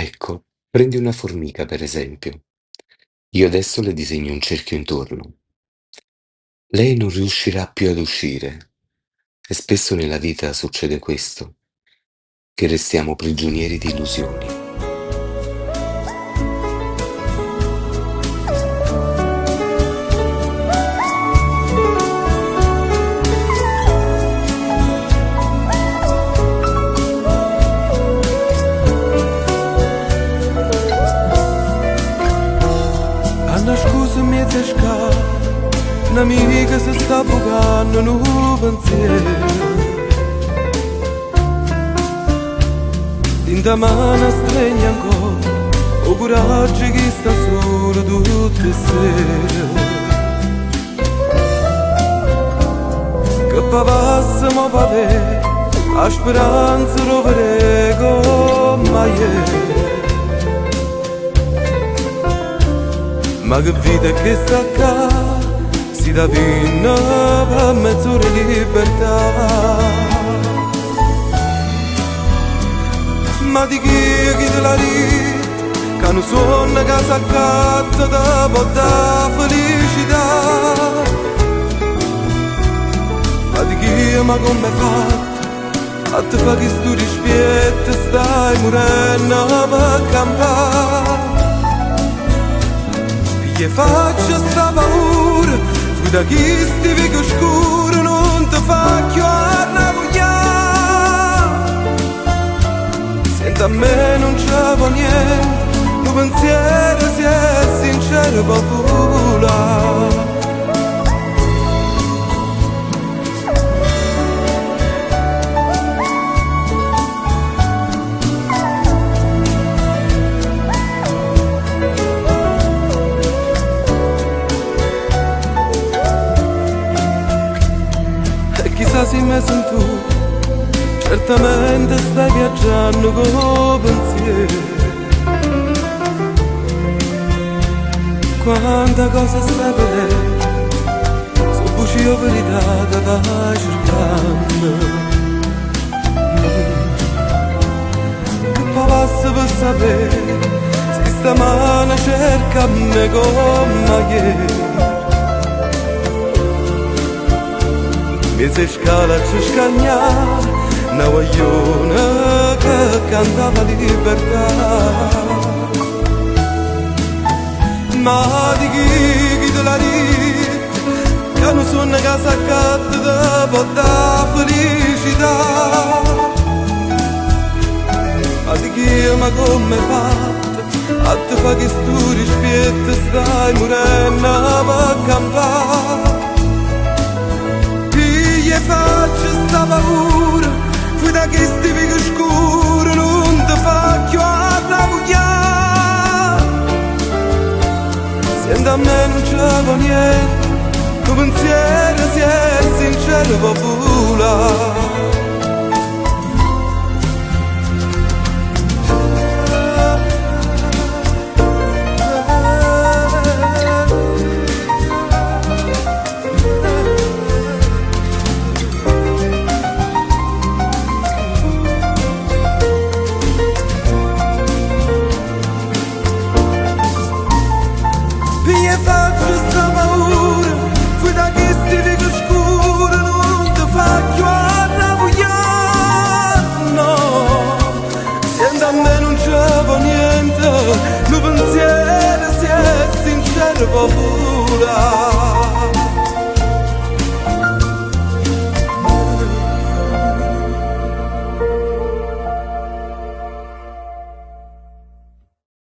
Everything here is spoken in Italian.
Ecco, prendi una formica per esempio. Io adesso le disegno un cerchio intorno. Lei non riuscirà più ad uscire. E spesso nella vita succede questo, che restiamo prigionieri di illusioni. Hanno scusa mezza scala, un'amica si sta bucando un pensiero. Tinta mano stregna ancora, o coraggio che sta solo tutte sere. Che pavassa ma pavè, a speranza rovere come ieri. Ma che vita che sta qua, si dà vino per mezz'ora di libertà. Ma di chi te la ride, che non suona che si accatta da portare felicità. Ma di chi ma come fatto, a te fa che tu rispetto stai morendo per campare. Che faccia sta paura, fui da chi stivi che scuro non ti fa più arrabbiare. Senta a me non c'è niente, tuo pensiero si è sincero per volare. Chissà se mi sento tu, certamente stai viaggiando con pensiero. Quanta cosa stai vedendo, so buci o verità che vai cercando. Che poi passa per sapere, se sta mano cerca me come ieri. E se scala ci scagnare, una guagliona che cantava libertà. Ma di chi te la ride, che non sono casa accatta da portare felicità. Ma di chi ma come fatta, a te fa che tu rispetto stai morendo per campare. E faccia sta paura, fui da che stivi che scuro non ti fa più arrabbiare. Senta a me non c'è niente, tuo pensiero si è sincero per volare.